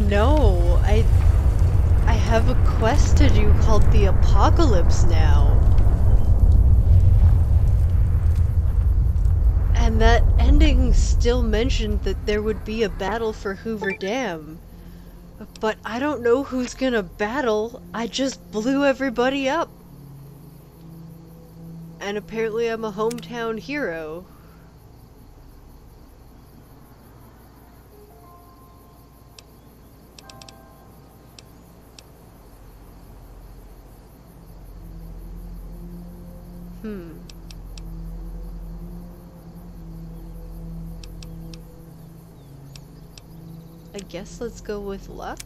No, I have a quest to do called the Apocalypse now. And that ending still mentioned that there would be a battle for Hoover Dam. But I don't know who's gonna battle. I just blew everybody up. And apparently I'm a hometown hero. I guess let's go with luck.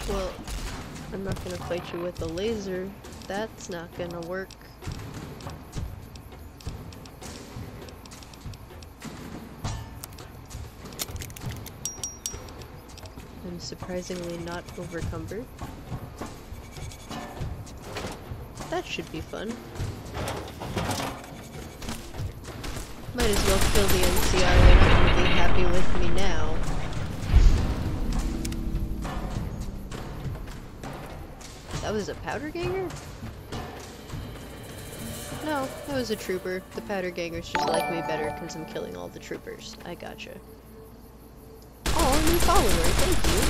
Well, I'm not gonna fight you with a laser. That's not gonna work. I'm surprisingly not overcumbered. That should be fun. Might as well kill the NCR, they're not gonna be happy with me now. That was a powder ganger? No, that was a trooper. The powder gangers just like me better because I'm killing all the troopers. I gotcha. Oh, new follower, thank you.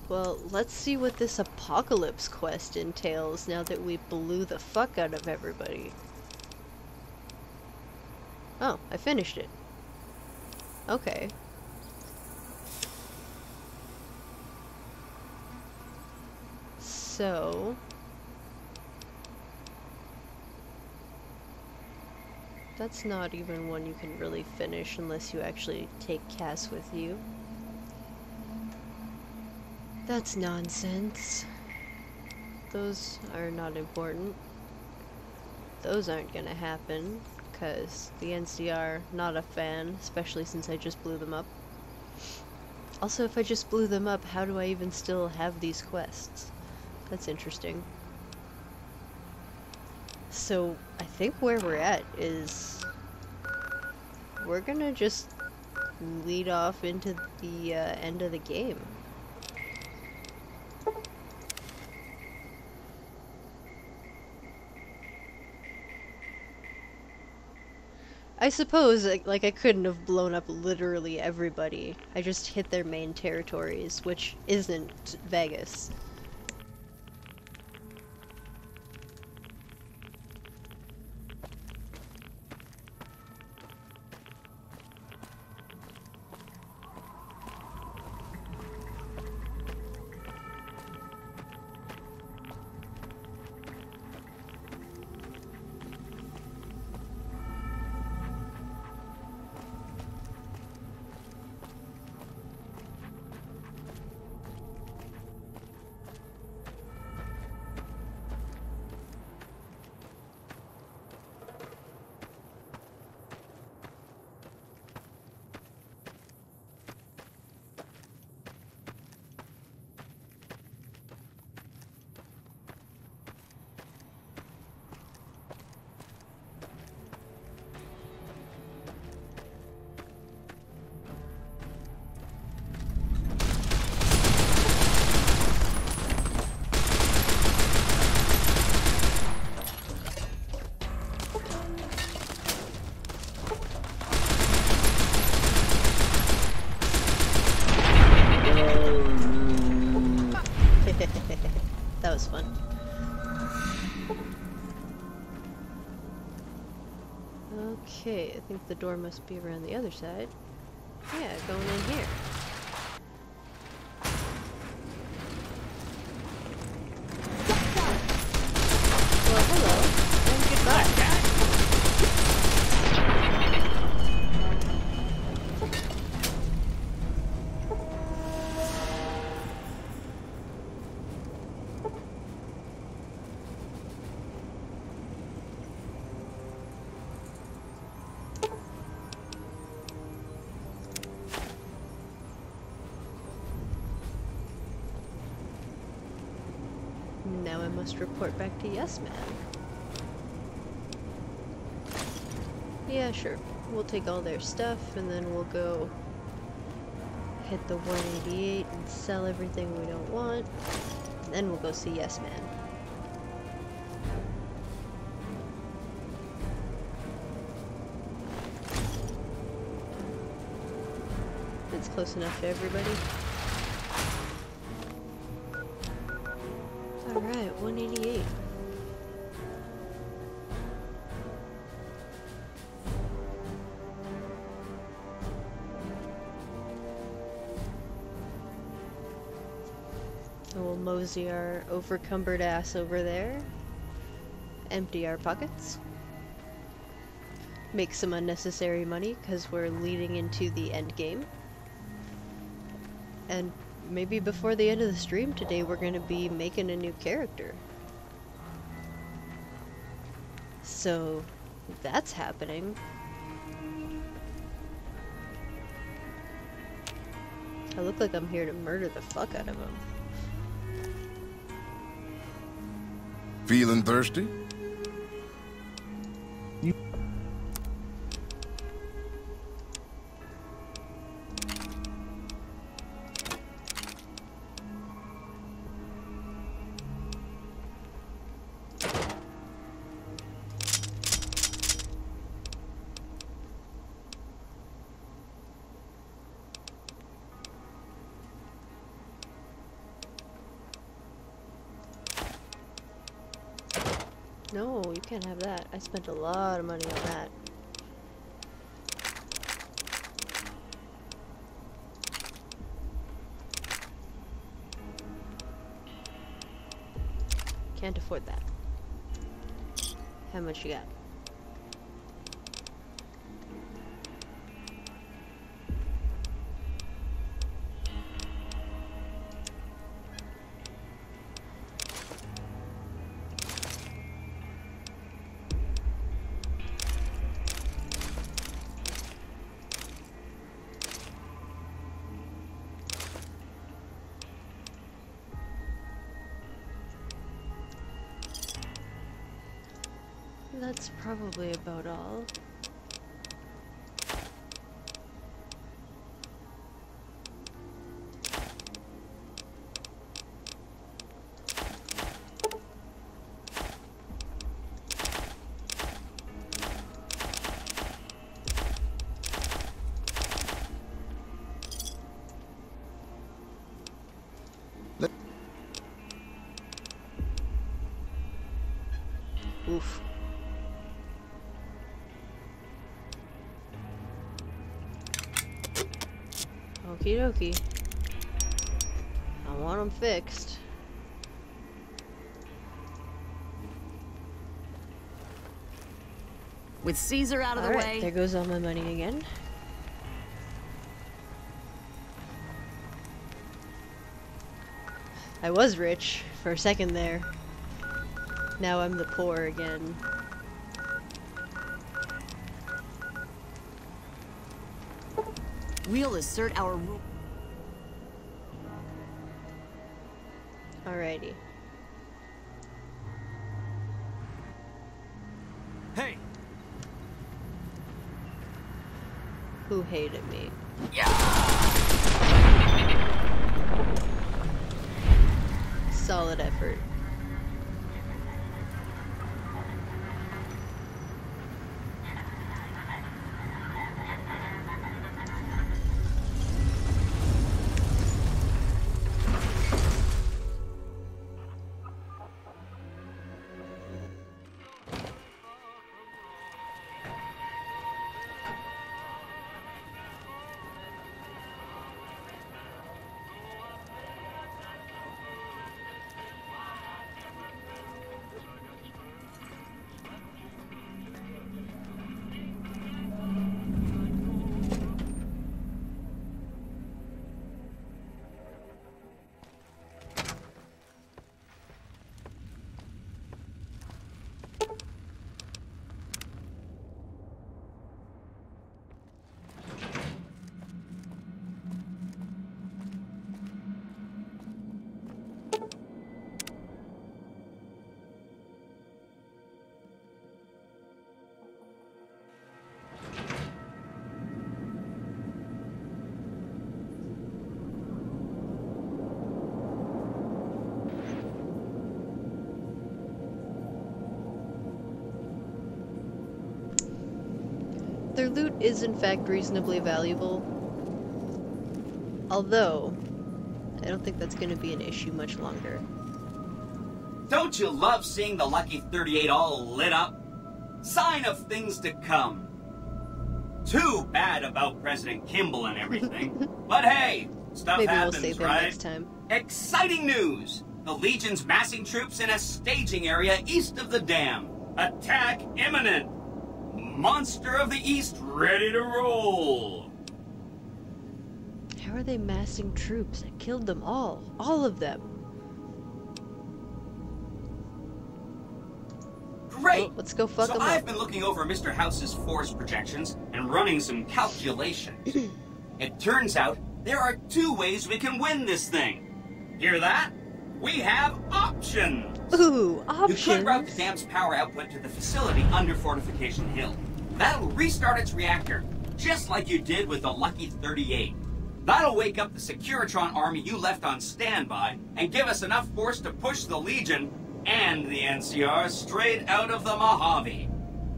Well, let's see what this apocalypse quest entails now that we blew the fuck out of everybody. Oh, I finished it. Okay. So... that's not even one you can really finish unless you actually take Cass with you. That's nonsense. Those are not important. Those aren't gonna happen, because the NCR, not a fan, especially since I just blew them up. Also, if I just blew them up, how do I even still have these quests? That's interesting. So, I think where we're at is... we're gonna just lead off into the end of the game. I suppose, like, I couldn't have blown up literally everybody. I just hit their main territories, which isn't Vegas. That was fun. Okay, I think the door must be around the other side. Yeah, going in here. Well, hello, and goodbye. Now I must report back to Yes Man. Yeah, sure. We'll take all their stuff and then we'll go hit the 188 and sell everything we don't want. And then we'll go see Yes Man. It's close enough to everybody. Alright, 188. And we'll mosey our overcumbered ass over there. Empty our pockets. Make some unnecessary money because we're leading into the end game. And maybe before the end of the stream today, we're going to be making a new character. So, that's happening. I look like I'm here to murder the fuck out of him. Feeling thirsty? No, you can't have that. I spent a lot of money on that. Can't afford that. How much you got? That's probably about all. Oof. Okie dokie. I want them fixed. With Caesar out of the way. There goes all my money again. I was rich for a second there. Now I'm the poor again. We'll assert our rule. Alrighty. Hey! Who hated me? Solid effort. their loot is in fact reasonably valuable. Although, I don't think that's going to be an issue much longer. Don't you love seeing the Lucky 38 all lit up? Sign of things to come. Too bad about President Kimball and everything. But hey, stuff Maybe happens, we'll save them right? next time. Exciting news! The Legion's massing troops in a staging area east of the dam. Attack imminent! Monster of the East ready to roll! How are they massing troops? I killed them all. All of them. Great! Well, let's go fuck them So up. I've been looking over Mr. House's force projections and running some calculations. It turns out there are two ways we can win this thing. Hear that? We have options! Ooh, options? You could route the dam's power output to the facility under Fortification Hill. That'll restart its reactor, just like you did with the Lucky 38. That'll wake up the Securitron army you left on standby and give us enough force to push the Legion and the NCR straight out of the Mojave.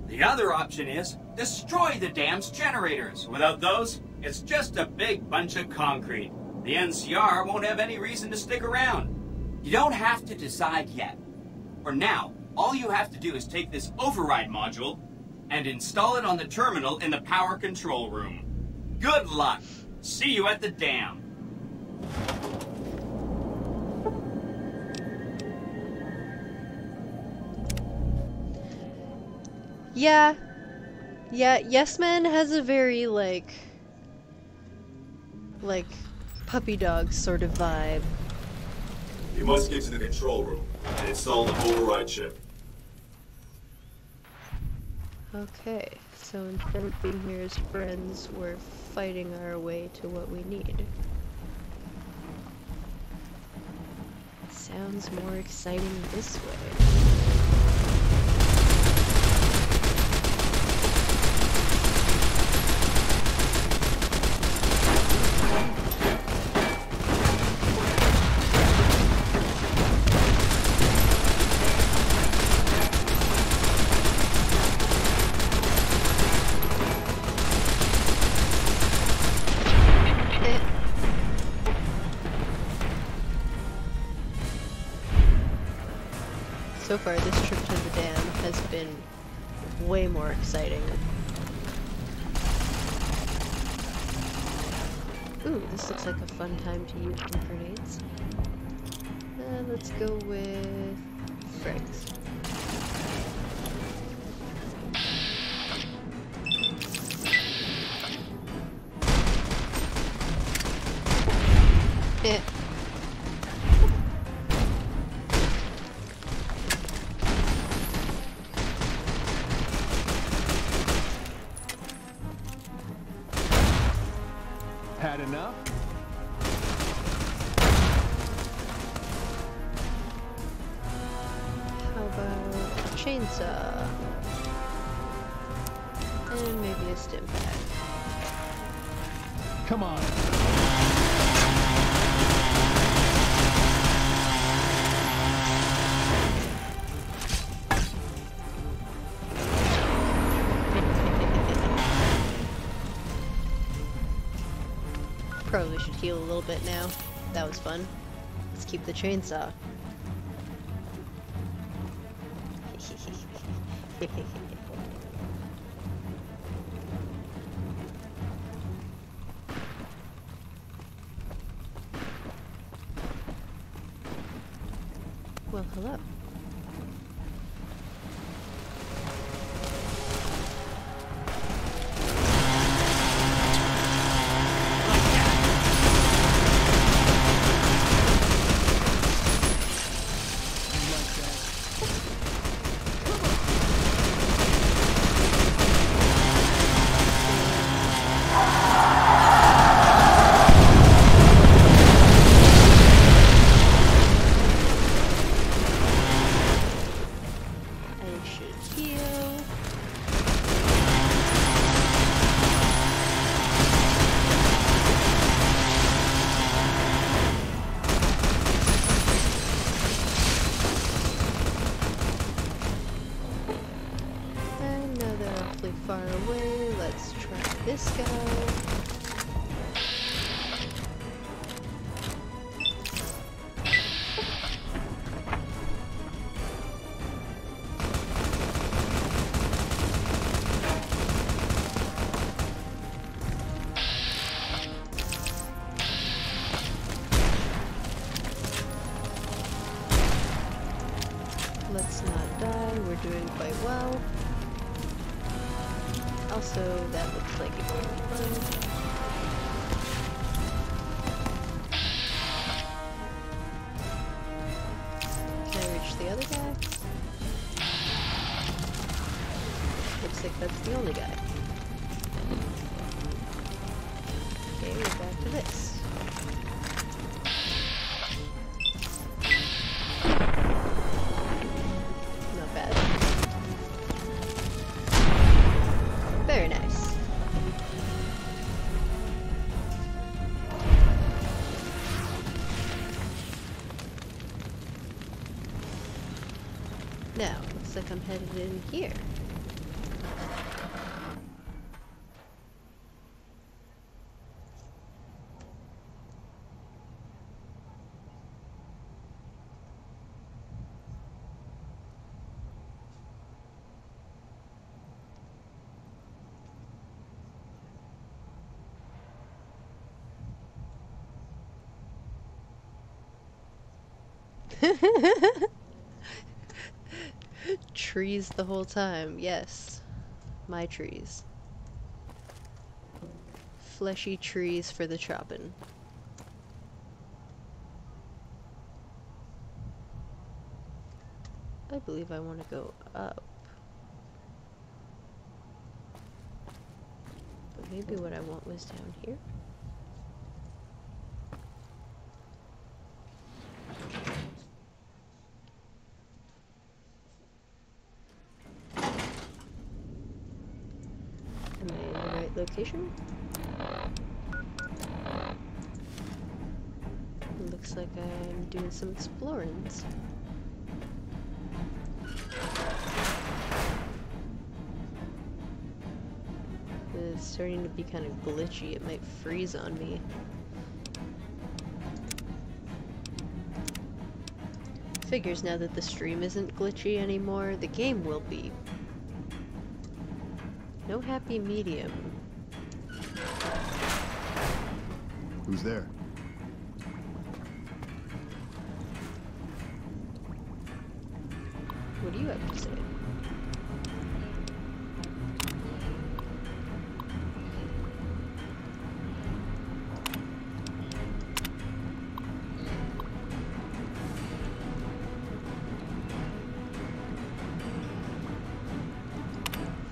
The other option is destroy the dam's generators. Without those, it's just a big bunch of concrete. The NCR won't have any reason to stick around. You don't have to decide yet. For now, all you have to do is take this override module and install it on the terminal in the power control room. Good luck. See you at the dam. Yeah. Yeah, Yes Man has a very, like, puppy dog sort of vibe. You must get to the control room and install the override chip. Okay, so instead of being here as friends, we're fighting our way to what we need. Sounds more exciting this way. So far, this trip to the dam has been way more exciting. Ooh, this looks like a fun time to use some grenades. Let's go with frags. Yeah. Had enough? How about a chainsaw? And maybe a stim pack. Come on. Probably should heal a little bit now. That was fun. Let's keep the chainsaw. Well, hello. die. We're doing quite well. Also, that looks like it's going to be fun. Can I reach the other guy? Looks like that's the only guy. Okay, we're back to this. Not bad. Very nice. Now, looks like I'm headed in here. Trees the whole time, yes. My trees. Fleshy trees for the chopping. I believe I want to go up. But maybe what I want was down here. Am I in the right location? Looks like I'm doing some exploring. It's starting to be kind of glitchy. It might freeze on me. Figures now that the stream isn't glitchy anymore, the game will be. No happy medium. Who's there? What do you have to say?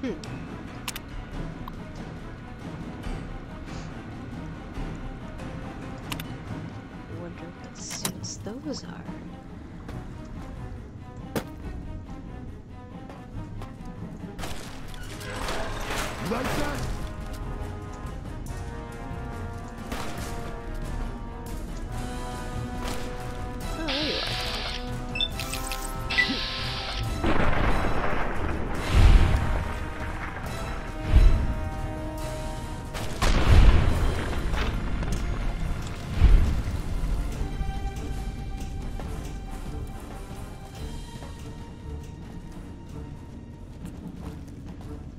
I wonder what suits those are. Like that? Oh, there you are.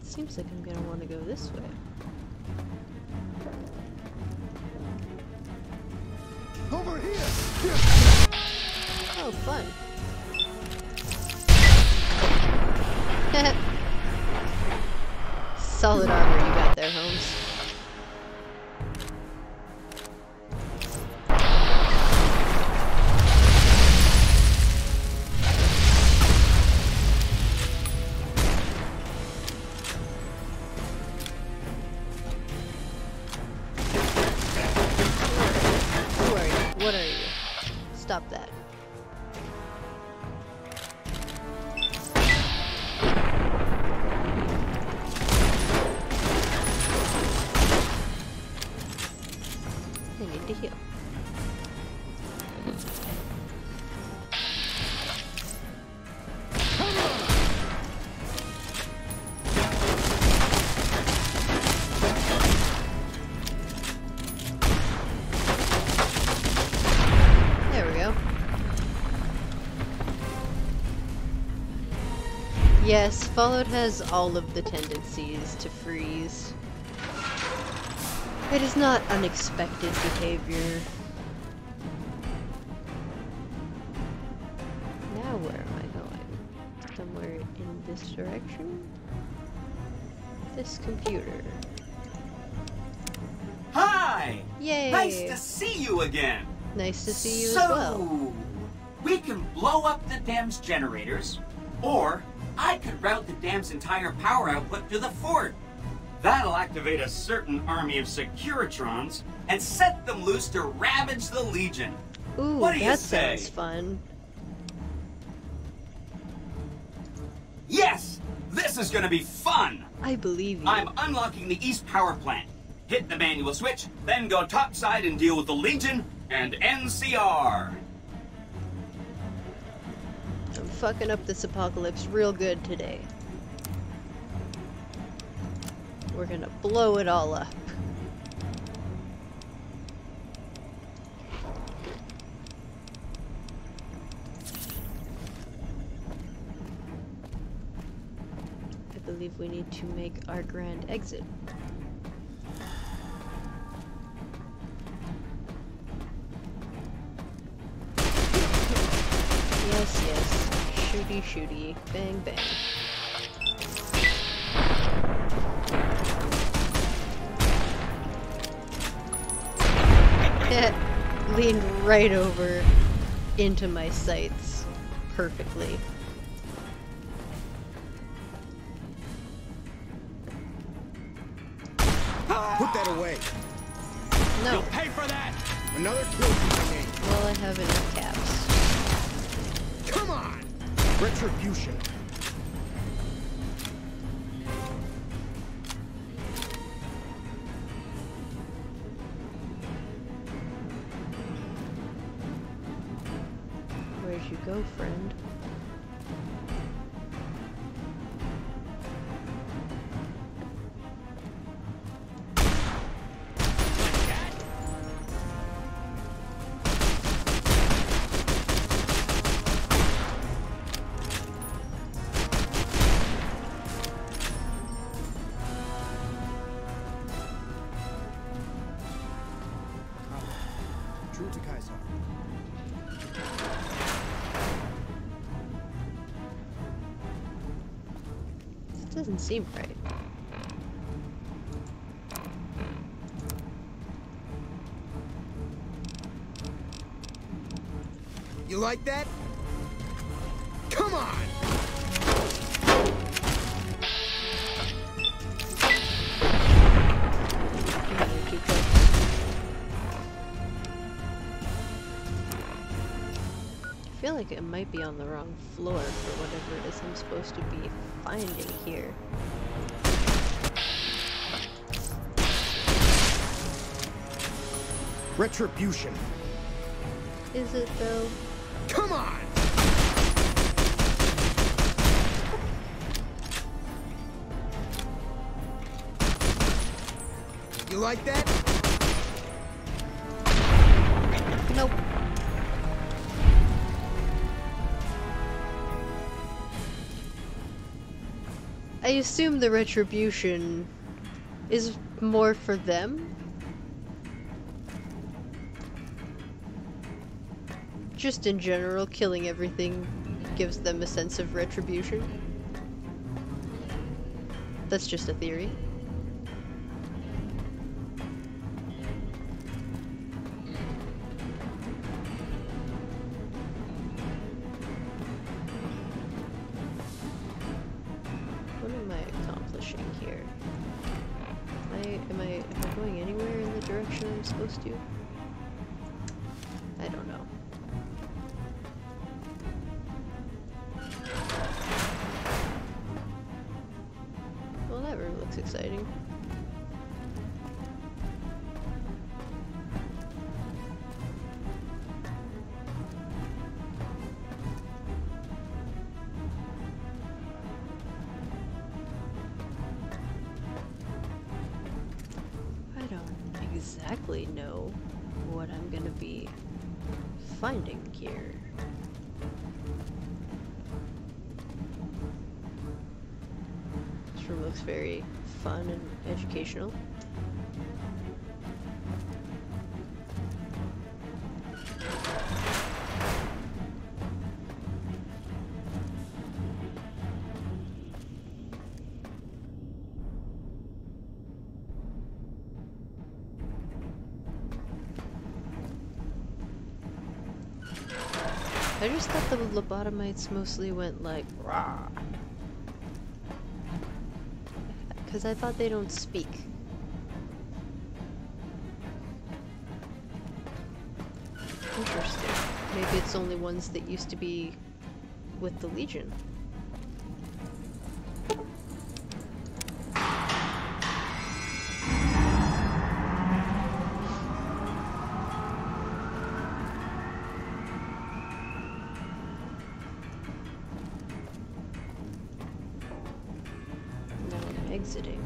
Seems like I'm gonna want to go this way. Over here! Oh, fun. Solid armor you got there, Holmes. Who are you? What are you? Stop that. I need to heal. There we go. Yes, Fallout has all of the tendencies to freeze. It is not unexpected behavior. Now where am I going? Somewhere This direction? This computer. Hi! Yay! Nice to see you again! Nice to see you as So, well. we can blow up the dam's generators, or I could route the dam's entire power output to the fort. That'll activate a certain army of Securitrons and set them loose to ravage the Legion. Ooh, What do you that say? sounds fun. Yes! This is gonna be fun! I believe you. I'm unlocking the East Power Plant. Hit the manual switch, then go topside and deal with the Legion and NCR. I'm fucking up this apocalypse real good today. We're gonna blow it all up. I believe we need to make our grand exit. Yes, yes. Shooty, shooty. Bang, bang. Leaned right over into my sights perfectly. Put that away. No. Pay for that. Another kill for my name. Well, I have enough caps. Come on. Retribution. Where'd you go, friend? True to Kaiser. This doesn't seem right. You like that? Come on. You're too close. I feel like it might be on the wrong floor for whatever it is I'm supposed to be finding here. Retribution. Is it though? Come on. You like that? Nope. I assume the retribution is more for them. Just in general, killing everything gives them a sense of retribution. That's just a theory. What am I accomplishing here? Am I going anywhere in the direction I'm supposed to? I don't know. Well, that room looks exciting. I don't exactly know what I'm gonna be finding here. This room looks very fun and educational. I just thought the lobotomites mostly went like, rah. Because I thought they don't speak. Interesting. Maybe it's only ones that used to be with the Legion. Now I'm exiting.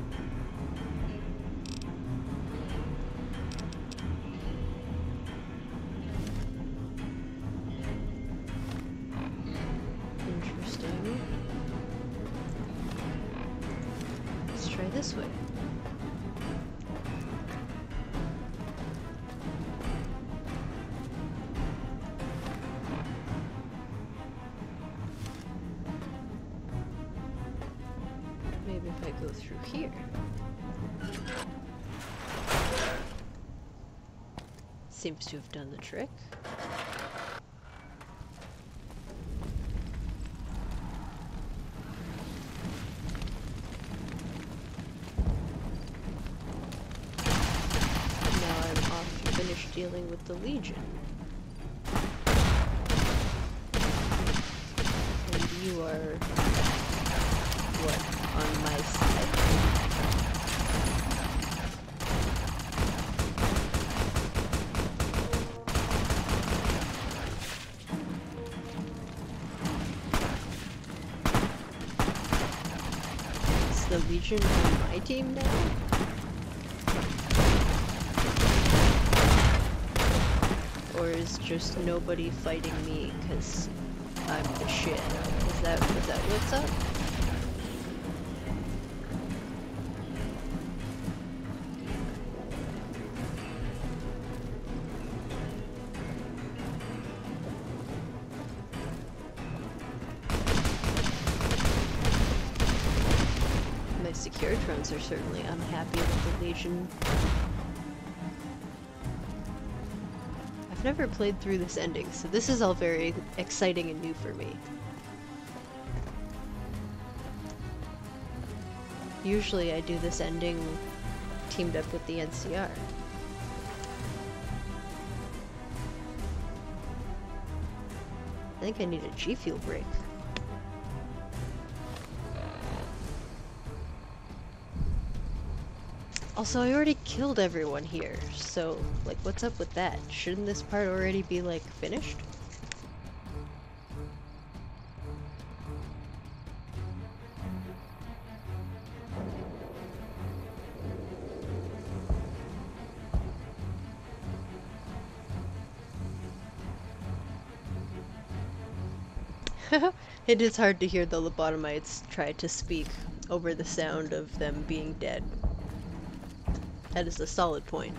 Interesting. Let's try this way. Maybe if I go through here. Seems to have done the trick. Now I'm off to finish dealing with the Legion. And you are... what? On my side? Is the Legion on my team now? Or is just nobody fighting me because I'm the shit? Is that what's up? My Securitrons are certainly unhappy with the Legion. I've never played through this ending, so this is all very exciting and new for me. Usually I do this ending teamed up with the NCR. I think I need a G Fuel break. Also, I already killed everyone here, so, like, what's up with that? Shouldn't this part already be, like, finished? It is hard to hear the lobotomites try to speak over the sound of them being dead. That is a solid point.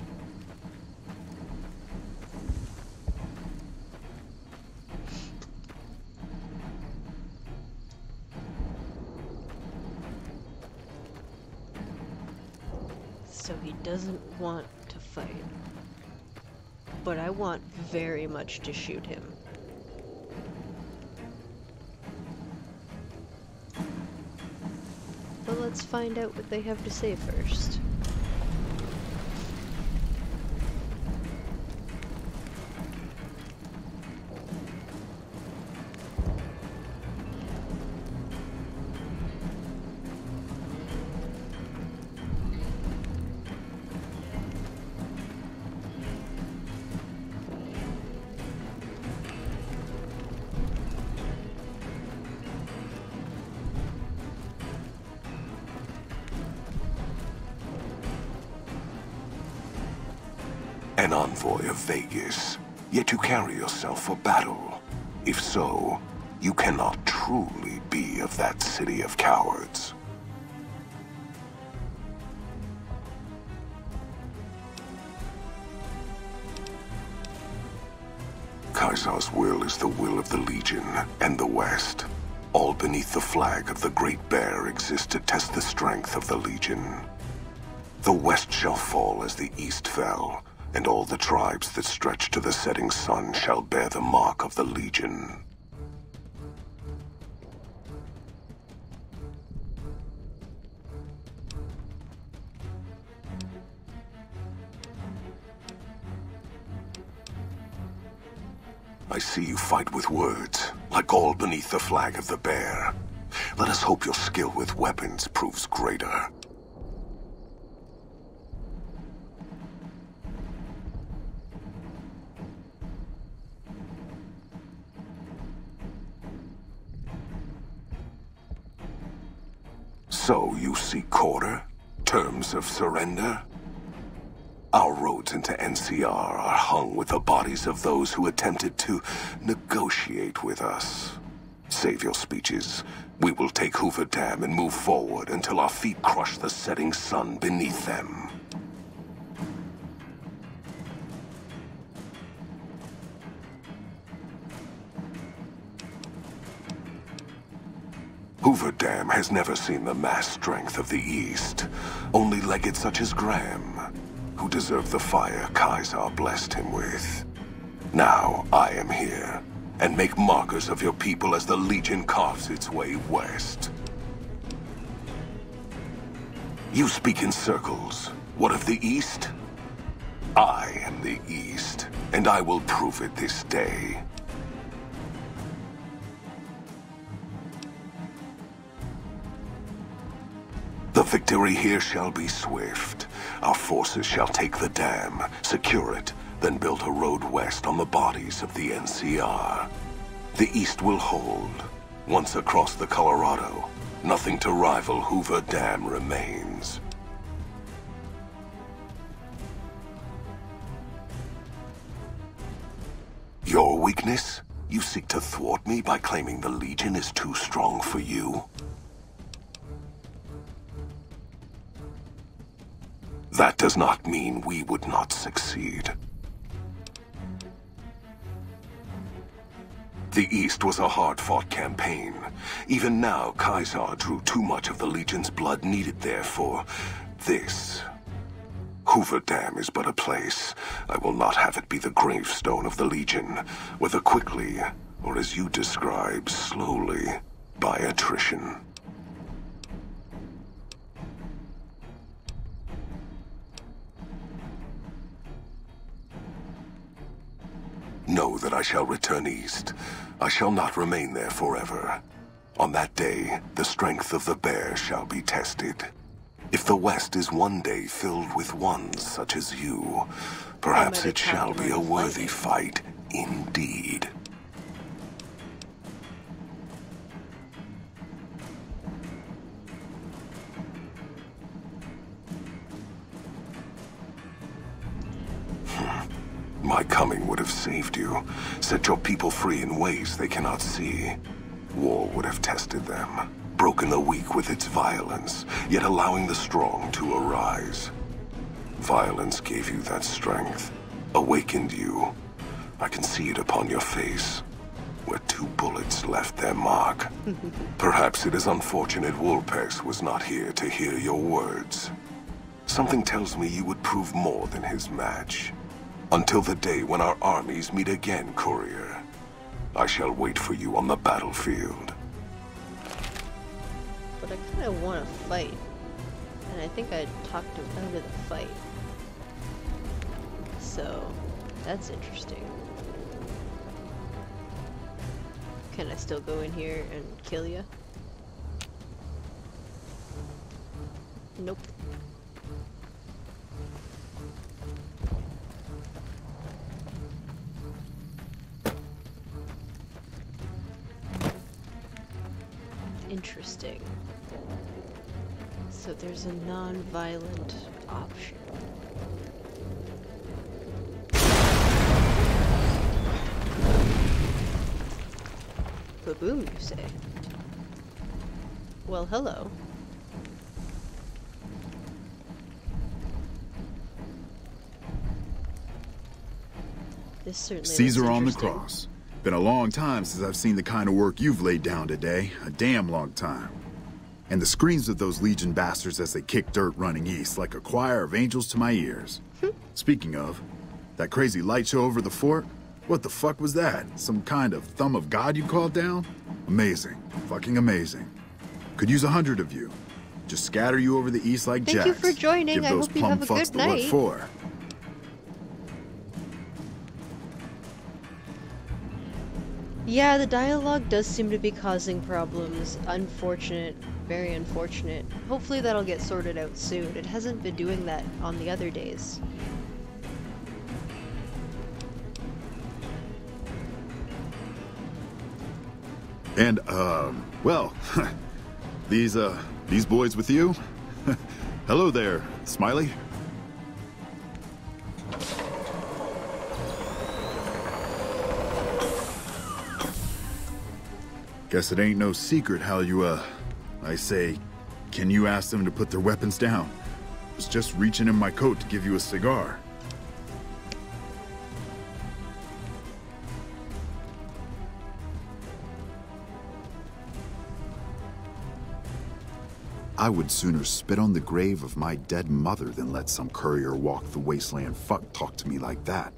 So he doesn't want to fight. But I want very much to shoot him. But let's find out what they have to say first. An envoy of Vegas, yet you carry yourself for battle. If so, you cannot truly be of that city of cowards. Kaiser's will is the will of the Legion and the West. All beneath the flag of the Great Bear exist to test the strength of the Legion. The West shall fall as the East fell, and all the tribes that stretch to the setting sun shall bear the mark of the Legion. I see you fight with words, like all beneath the flag of the bear. Let us hope your skill with weapons proves greater. So you seek quarter? Terms of surrender? Our roads into NCR are hung with the bodies of those who attempted to negotiate with us. Save your speeches. We will take Hoover Dam and move forward until our feet crush the setting sun beneath them. Hoover Dam has never seen the mass strength of the East. Only legates such as Graham, who deserve the fire Kaisar blessed him with. Now I am here, and make markers of your people as the Legion carves its way west. You speak in circles. What of the East? I am the East, and I will prove it this day. The victory here shall be swift. Our forces shall take the dam, secure it, then build a road west on the bodies of the NCR. The East will hold. Once across the Colorado, nothing to rival Hoover Dam remains. Your weakness? You seek to thwart me by claiming the Legion is too strong for you? That does not mean we would not succeed. The East was a hard-fought campaign. Even now, Kaisar drew too much of the Legion's blood needed there for this. Hoover Dam is but a place. I will not have it be the gravestone of the Legion, whether quickly, or as you describe, slowly, by attrition. Know that I shall return east. I shall not remain there forever. On that day, the strength of the bear shall be tested. If the West is one day filled with ones such as you, perhaps it shall be a worthy fight indeed. My coming would have saved you, set your people free in ways they cannot see. War would have tested them, broken the weak with its violence, yet allowing the strong to arise. Violence gave you that strength, awakened you. I can see it upon your face, where 2 bullets left their mark. Perhaps it is unfortunate Wolpex was not here to hear your words. Something tells me you would prove more than his match. Until the day when our armies meet again, Courier. I shall wait for you on the battlefield. But I kind of want to fight. And I think I talked him out of the fight. So, that's interesting. Can I still go in here and kill you? Nope. Interesting. So there's a non-violent option. Ba-boom, you say? Well, hello. This certainly Caesar looks on the interesting. cross. Been a long time since I've seen the kind of work you've laid down today. A damn long time. And the screams of those Legion bastards as they kick dirt running east like a choir of angels to my ears. Speaking of, that crazy light show over the fort? What the fuck was that? Some kind of thumb of God you called down? Amazing. Fucking amazing. Could use 100 of you. Just scatter you over the east like Thank jacks. you for joining. Give I those hope you plum have a fucks good the what night. for. Yeah, the dialogue does seem to be causing problems. Unfortunate. Very unfortunate. Hopefully that'll get sorted out soon. It hasn't been doing that on the other days. And, well, these boys with you? Hello there, Smiley. Guess it ain't no secret how you, I say, can you ask them to put their weapons down? I was just reaching in my coat to give you a cigar. I would sooner spit on the grave of my dead mother than let some courier walk the wasteland fuck talk to me like that.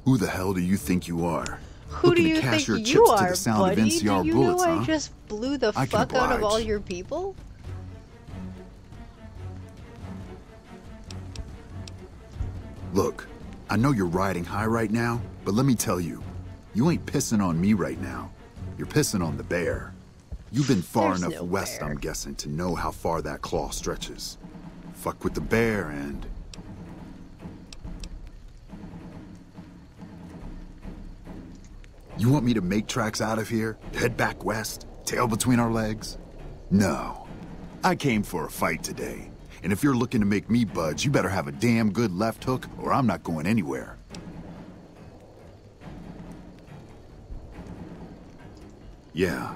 Who the hell do you think you are? Who do you think you are, buddy? Do you know I just blew the fuck out of all your people? Look, I know you're riding high right now, but let me tell you, you ain't pissing on me right now. You're pissing on the bear. You've been far enough west, I'm guessing, to know how far that claw stretches. Fuck with the bear and... You want me to make tracks out of here? Head back west? Tail between our legs? No. I came for a fight today. And if you're looking to make me budge, you better have a damn good left hook, or I'm not going anywhere. Yeah.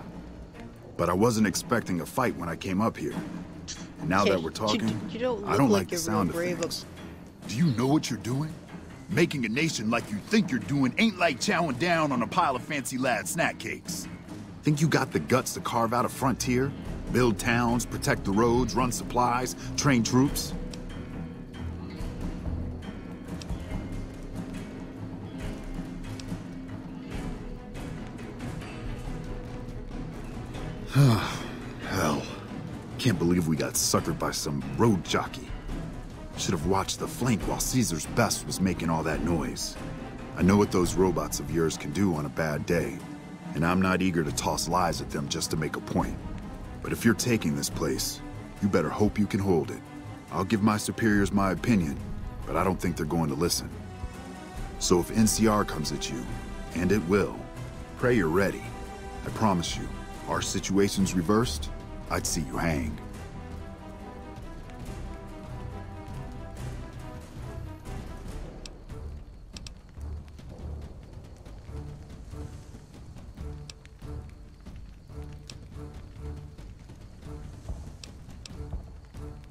But I wasn't expecting a fight when I came up here. And now that we're talking, I don't like the sound of things. Do you know what you're doing? Making a nation like you think you're doing ain't like chowing down on a pile of fancy lad snack cakes. Think you got the guts to carve out a frontier? Build towns, protect the roads, run supplies, train troops? Hell. Can't believe we got suckered by some road jockey. Should have watched the flank while Caesar's best was making all that noise. I know what those robots of yours can do on a bad day, and I'm not eager to toss lies at them just to make a point. But if you're taking this place, you better hope you can hold it. I'll give my superiors my opinion, but I don't think they're going to listen. So if NCR comes at you, and it will, pray you're ready. I promise you, our situation's reversed, I'd see you hanged.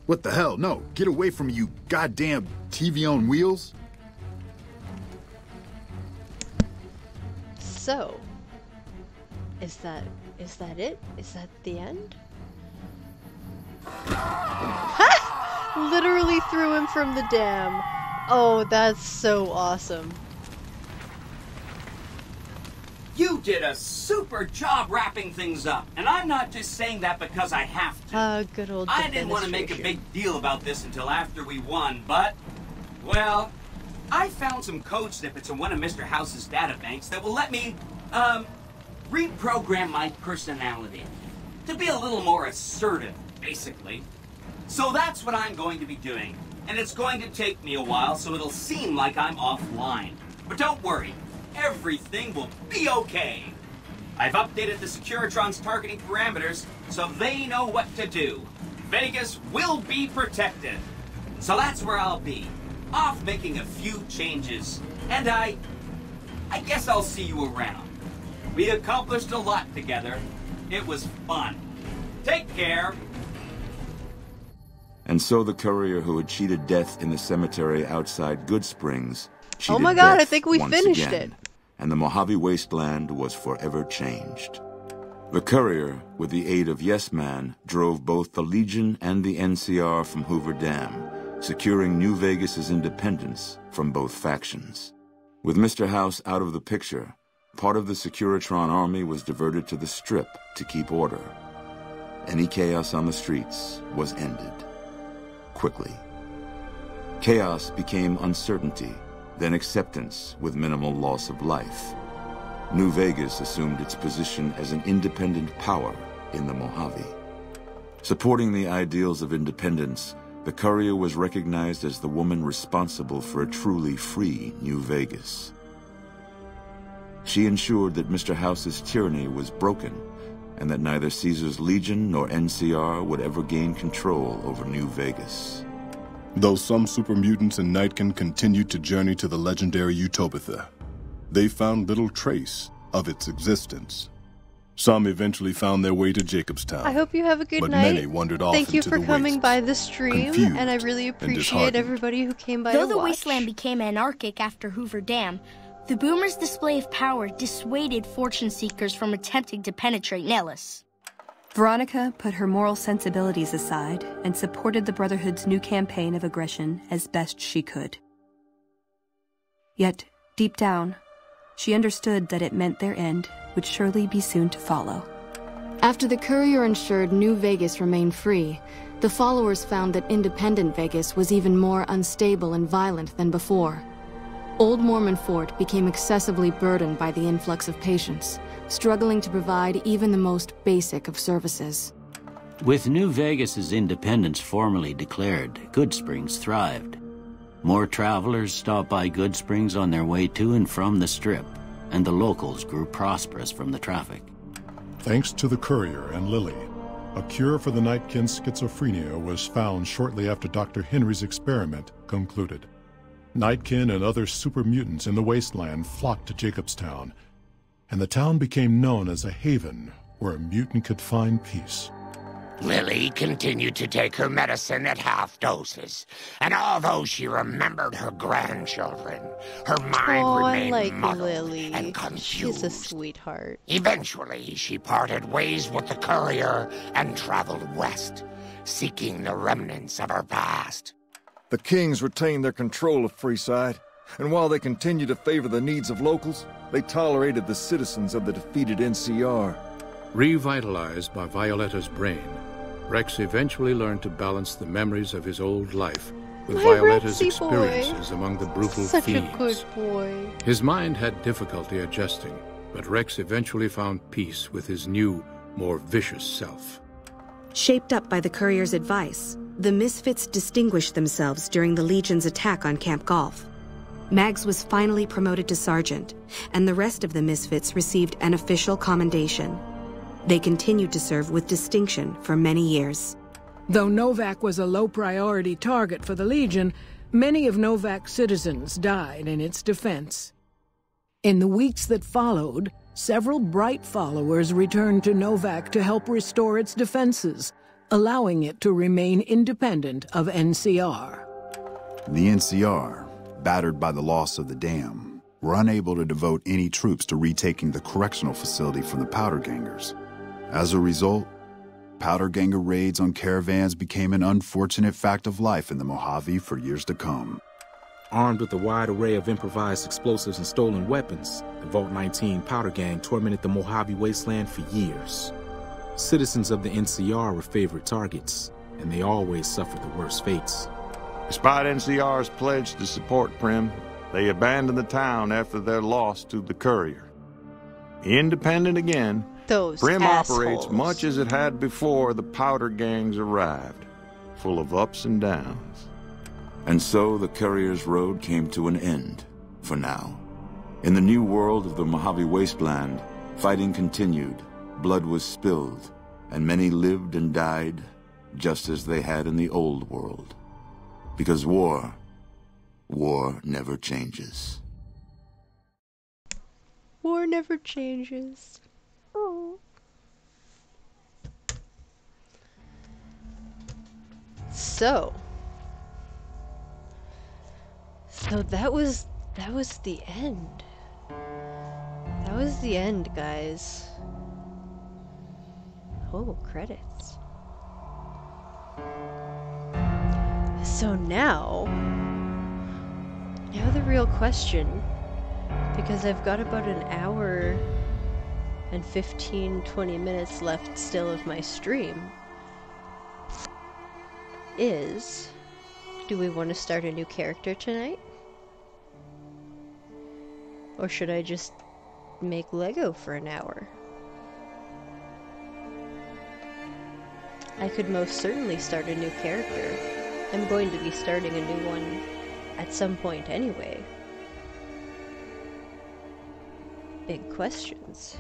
What the hell? No, get away from me, you goddamn TV on wheels. So, is that it? Is that the end? Ha! Literally threw him from the dam. Oh, that's so awesome. You did a super job wrapping things up, and I'm not just saying that because I have to. Good old I didn't want to make a big deal about this until after we won, but, well, I found some code snippets in one of Mr. House's databanks that will let me, reprogram my personality to be a little more assertive, basically. So that's what I'm going to be doing, and it's going to take me a while, so it'll seem like I'm offline. But don't worry. Everything will be okay. I've updated the Securitron's targeting parameters so they know what to do. Vegas will be protected. So that's where I'll be, off making a few changes. And I guess I'll see you around. We accomplished a lot together. It was fun. Take care. And so the courier who had cheated death in the cemetery outside Good Springs cheated oh my god, death I think we finished again, it. And the Mojave Wasteland was forever changed. The courier, with the aid of Yes Man, drove both the Legion and the NCR from Hoover Dam, securing New Vegas's independence from both factions. With Mr. House out of the picture, part of the Securitron army was diverted to the Strip to keep order. Any chaos on the streets was ended. Quickly. Chaos became uncertainty, then acceptance with minimal loss of life. New Vegas assumed its position as an independent power in the Mojave. Supporting the ideals of independence, the courier was recognized as the woman responsible for a truly free New Vegas. She ensured that Mr. House's tyranny was broken, and that neither Caesar's Legion nor NCR would ever gain control over New Vegas. Though some super mutants in Nightkin continued to journey to the legendary Utopia, they found little trace of its existence. Some eventually found their way to Jacobstown. I hope you have a good but night. Many wandered off Thank you into for the coming wastes, by the stream, confused and I really and appreciate disheartened. everybody who came by Though to the watch. wasteland became anarchic after Hoover Dam, the Boomers' display of power dissuaded fortune seekers from attempting to penetrate Nellis. Veronica put her moral sensibilities aside and supported the Brotherhood's new campaign of aggression as best she could. Yet, deep down, she understood that it meant their end would surely be soon to follow. After the courier ensured New Vegas remained free, the followers found that independent Vegas was even more unstable and violent than before. Old Mormon Fort became excessively burdened by the influx of patients, struggling to provide even the most basic of services. With New Vegas's independence formally declared, Goodsprings thrived. More travelers stopped by Goodsprings on their way to and from the Strip, and the locals grew prosperous from the traffic. Thanks to the courier and Lily, a cure for the Nightkin's schizophrenia was found shortly after Dr. Henry's experiment concluded. Nightkin and other super mutants in the wasteland flocked to Jacobstown, and the town became known as a haven where a mutant could find peace. Lily continued to take her medicine at half doses, and although she remembered her grandchildren, her mind remained muddled Lily. and confused. She's a sweetheart. Eventually, she parted ways with the courier and traveled west, seeking the remnants of her past. The Kings retained their control of Freeside, and while they continued to favor the needs of locals, they tolerated the citizens of the defeated NCR. Revitalized by Violetta's brain, Rex eventually learned to balance the memories of his old life with Violetta's experiences among the brutal Such fiends. a good boy. His mind had difficulty adjusting, but Rex eventually found peace with his new, more vicious self. Shaped up by the courier's advice, the Misfits distinguished themselves during the Legion's attack on Camp Golf. Mags was finally promoted to sergeant, and the rest of the Misfits received an official commendation. They continued to serve with distinction for many years. Though Novak was a low-priority target for the Legion, many of Novak's citizens died in its defense. In the weeks that followed, several bright followers returned to Novak to help restore its defenses, allowing it to remain independent of NCR. The NCR, battered by the loss of the dam, were unable to devote any troops to retaking the correctional facility from the Powder Gangers. As a result, Powder Ganger raids on caravans became an unfortunate fact of life in the Mojave for years to come. Armed with a wide array of improvised explosives and stolen weapons, the Vault 19 Powder Gang tormented the Mojave wasteland for years. Citizens of the NCR were favorite targets, and they always suffered the worst fates. Despite NCR's pledge to support Prim, they abandoned the town after their loss to the courier. Independent again, Prim operates much as it had before the Powder Gangs arrived, full of ups and downs. And so the courier's road came to an end, for now. In the new world of the Mojave Wasteland, fighting continued, blood was spilled, and many lived and died just as they had in the old world. Because war never changes. War never changes. Oh. So that was the end. That was the end, guys. Oh, credits. So now the real question, because I've got about an hour and 15-20 minutes left still of my stream, is, do we want to start a new character tonight? Or should I just make Lego for an hour. I could most certainly start a new character. I'm going to be starting a new one at some point anyway. Big questions.